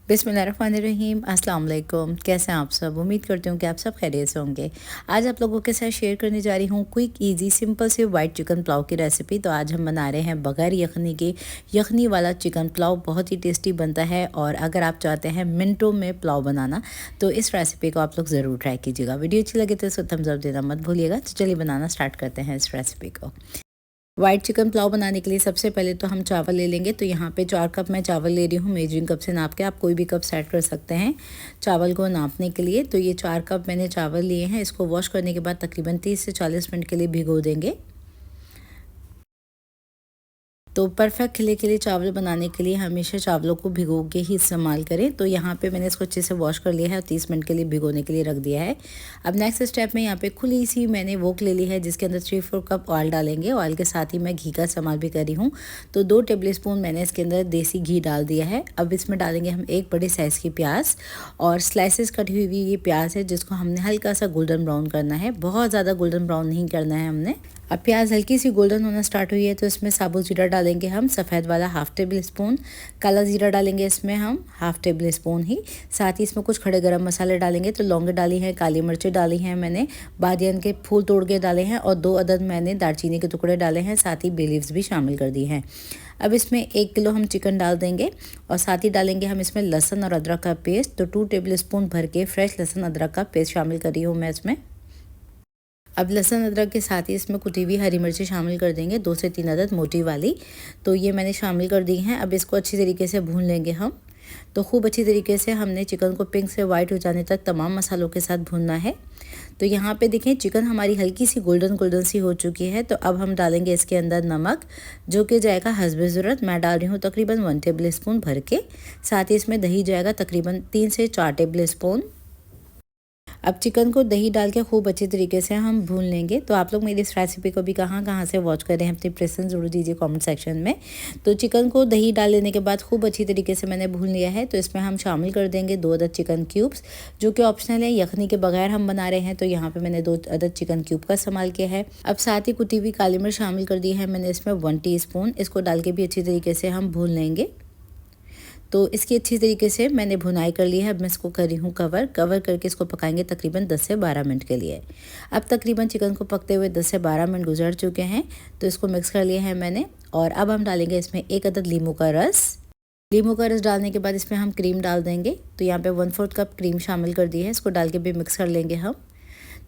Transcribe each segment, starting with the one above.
बिस्मिल्लाहिर्रहमानिर्रहीम, अस्सलाम वालेकुम। कैसे हैं आप सब? उम्मीद करती हूँ कि आप सब खैरियत से होंगे। आज आप लोगों के साथ शेयर करने जा रही हूँ क्विक इजी सिंपल से वाइट चिकन पुलाव की रेसिपी। तो आज हम बना रहे हैं बगैर यखनी के यखनी वाला चिकन पुलाव। बहुत ही टेस्टी बनता है और अगर आप चाहते हैं मिनटों में पुलाव बनाना तो इस रेसिपी को आप लोग ज़रूर ट्राई कीजिएगा। वीडियो अच्छी लगे तो इसको थम्स अप देना मत भूलिएगा। तो चलिए बनाना स्टार्ट करते हैं इस रेसिपी को। वाइट चिकन पुलाव बनाने के लिए सबसे पहले तो हम चावल ले लेंगे। तो यहाँ पे 4 कप मैं चावल ले रही हूँ मेजरिंग कप से नाप के। आप कोई भी कप सेट कर सकते हैं चावल को नापने के लिए। तो ये 4 कप मैंने चावल लिए हैं। इसको वॉश करने के बाद तकरीबन 30 से 40 मिनट के लिए भिगो देंगे। तो परफेक्ट खिले खिले चावल बनाने के लिए हमेशा चावलों को भिगो के ही इस्तेमाल करें। तो यहाँ पे मैंने इसको अच्छे से वॉश कर लिया है और 30 मिनट के लिए भिगोने के लिए रख दिया है। अब नेक्स्ट स्टेप में यहाँ पे खुली सी मैंने वोक ले ली है जिसके अंदर 3-4 कप ऑयल डालेंगे। ऑयल के साथ ही मैं घी का इस्तेमाल भी कर रही हूँ। तो 2 टेबल स्पून मैंने इसके अंदर देसी घी डाल दिया है। अब इसमें डालेंगे हम एक बड़ी साइज़ की प्याज और स्लाइसेस कटी हुई ये प्याज है जिसको हमने हल्का सा गोल्डन ब्राउन करना है। बहुत ज़्यादा गोल्डन ब्राउन नहीं करना है हमने। अब प्याज हल्की सी गोल्डन होना स्टार्ट हुई है तो इसमें साबुत जीरा डालेंगे हम सफ़ेद वाला हाफ़ टेबल स्पून। काला जीरा डालेंगे इसमें हम हाफ़ टेबल स्पून ही। साथ ही इसमें कुछ खड़े गरम मसाले डालेंगे। तो लौंगे डाली हैं, काली मिर्चें डाली हैं मैंने, बादियान के फूल तोड़ के डाले हैं और 2 अदद मैंने दालचीनी के टुकड़े डाले हैं। साथ ही बे लीव्स भी शामिल कर दिए हैं। अब इसमें 1 किलो हम चिकन डाल देंगे और साथ ही डालेंगे हम इसमें लहसुन और अदरक का पेस्ट। तो 2 टेबल स्पून भर के फ्रेश लहसुन अदरक का पेस्ट शामिल कर रही हूँ मैं इसमें। अब लहसुन अदरक के साथ ही इसमें कुटी हुई हरी मिर्ची शामिल कर देंगे, 2 से 3 अदद मोटी वाली। तो ये मैंने शामिल कर दी हैं। अब इसको अच्छी तरीके से भून लेंगे हम। तो खूब अच्छी तरीके से हमने चिकन को पिंक से वाइट हो जाने तक तमाम मसालों के साथ भूनना है। तो यहाँ पे देखें चिकन हमारी हल्की सी गोल्डन गोल्डन सी हो चुकी है। तो अब हम डालेंगे इसके अंदर नमक जो कि जाएगा हस्बे ज़रूरत। मैं डाल रही हूँ तकरीबन 1 टेबल स्पून भर के। साथ ही इसमें दही जाएगा तकरीबन 3 से 4 टेबल स्पून। अब चिकन को दही डाल के खूब अच्छी तरीके से हम भून लेंगे। तो आप लोग मेरी इस रेसिपी को भी कहाँ कहाँ से वॉच कर रहे हैं अपनी प्रेफरेंस ज़रूर दीजिए कमेंट सेक्शन में। तो चिकन को दही डाल लेने के बाद खूब अच्छी तरीके से मैंने भून लिया है। तो इसमें हम शामिल कर देंगे 2 अदद चिकन क्यूब्स जो कि ऑप्शनल है, यखनी के बगैर हम बना रहे हैं। तो यहाँ पर मैंने 2 अदद चिकन क्यूब का इस्तेमाल किया है। अब साथ ही कुटी हुई काली मिर्च शामिल कर दी है मैंने इसमें 1 टी-स्पून। इसको डाल के भी अच्छी तरीके से हम भून लेंगे। तो इसकी अच्छी तरीके से मैंने भुनाई कर ली है। अब मैं इसको कर रही हूँ कवर करके इसको पकाएंगे तकरीबन 10 से 12 मिनट के लिए। अब तकरीबन चिकन को पकते हुए 10 से 12 मिनट गुजर चुके हैं। तो इसको मिक्स कर लिया है मैंने और अब हम डालेंगे इसमें 1 अदद लीमू का रस। लीमू का रस डालने के बाद इसमें हम क्रीम डाल देंगे। तो यहाँ पे 1/4 कप क्रीम शामिल कर दी है। इसको डाल के भी मिक्स कर लेंगे हम।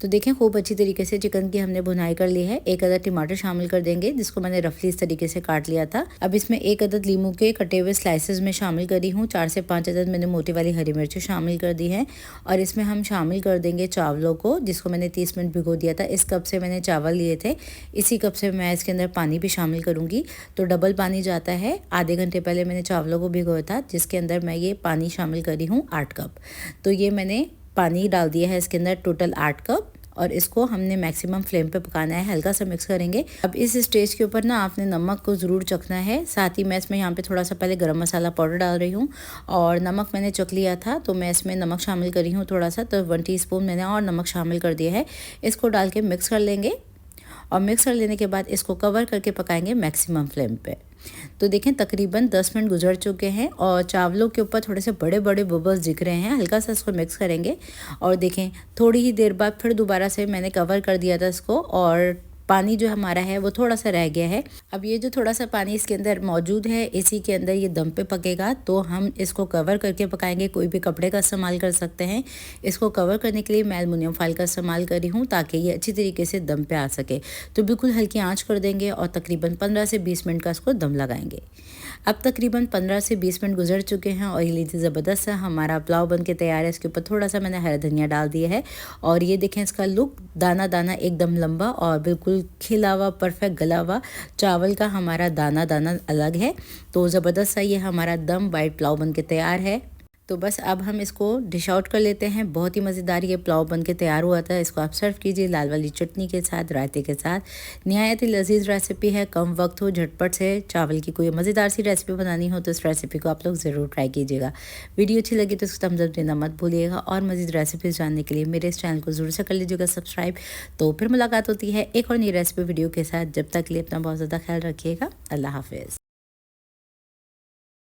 तो देखें खूब अच्छी तरीके से चिकन की हमने भुनाई कर ली है। 1 अदद टमाटर शामिल कर देंगे जिसको मैंने रफली इस तरीके से काट लिया था। अब इसमें 1 अदद लीमू के कटे हुए स्लाइसेस में शामिल करी हूँ। 4 से 5 अदद मैंने मोटी वाली हरी मिर्ची शामिल कर दी हैं और इसमें हम शामिल कर देंगे चावलों को जिसको मैंने 30 मिनट भिगो दिया था। इस कप से मैंने चावल लिए थे, इसी कप से मैं इसके अंदर पानी भी शामिल करूँगी। तो डबल पानी जाता है। आधे घंटे पहले मैंने चावलों को भिगोया था जिसके अंदर मैं ये पानी शामिल करी हूँ 8 कप। तो ये मैंने पानी डाल दिया है इसके अंदर टोटल 8 कप और इसको हमने मैक्सिमम फ्लेम पे पकाना है। हल्का सा मिक्स करेंगे। अब इस स्टेज के ऊपर ना आपने नमक को ज़रूर चखना है। साथ ही मैं इसमें यहाँ पे थोड़ा सा पहले गरम मसाला पाउडर डाल रही हूँ और नमक मैंने चख लिया था तो मैं इसमें नमक शामिल कर रही हूँ थोड़ा सा। तो 1 टीस्पून मैंने और नमक शामिल कर दिया है। इसको डाल के मिक्स कर लेंगे और मिक्स कर लेने के बाद इसको कवर करके पकाएंगे मैक्सिमम फ्लेम पे। तो देखें तकरीबन 10 मिनट गुजर चुके हैं और चावलों के ऊपर थोड़े से बड़े बड़े बबल्स दिख रहे हैं। हल्का सा इसको मिक्स करेंगे और देखें थोड़ी ही देर बाद फिर दोबारा से मैंने कवर कर दिया था इसको और पानी जो हमारा है वो थोड़ा सा रह गया है। अब ये जो थोड़ा सा पानी इसके अंदर मौजूद है इसी के अंदर ये दम पे पकेगा। तो हम इसको कवर करके पकाएंगे। कोई भी कपड़े का इस्तेमाल कर सकते हैं। इसको कवर करने के लिए मैं एल्युमिनियम फॉइल का इस्तेमाल कर रही हूँ ताकि ये अच्छी तरीके से दम पे आ सके। तो बिल्कुल हल्की आंच कर देंगे और तकरीबन 15 से 20 मिनट का इसको दम लगाएंगे। अब तकरीबन 15 से 20 मिनट गुजर चुके हैं और ये लीजिए ज़बरदस्त सा हमारा पुलाव बन के तैयार है। इसके ऊपर थोड़ा सा मैंने हरा धनिया डाल दिया है और ये देखें इसका लुक दाना दाना एकदम लंबा और बिल्कुल खिला हुआ परफेक्ट गला हुआ चावल का हमारा दाना दाना अलग है। तो ज़बरदस्त सा ये हमारा दम वाइट पुलाव बन के तैयार है। तो बस अब हम इसको डिश आउट कर लेते हैं। बहुत ही मज़ेदार ये पुलाव बन के तैयार हुआ था। इसको आप सर्व कीजिए लाल वाली चटनी के साथ, रायते के साथ। नहायत ही लजीज रेसिपी है, कम वक्त हो, झटपट से चावल की कोई मज़ेदार सी रेसिपी बनानी हो तो इस रेसिपी को आप लोग ज़रूर ट्राई कीजिएगा। वीडियो अच्छी लगी तो इसको थम्स अप देना मत भूलिएगा और मज़ीद रेसिपीज़ जानने के लिए मेरे इस चैनल को ज़रूर से कर लीजिएगा सब्सक्राइब। तो फिर मुलाकात होती है एक और नई रेसिपी वीडियो के साथ। जब तक के लिए अपना बहुत ज़्यादा ख्याल रखिएगा। अल्लाह हाफिज़।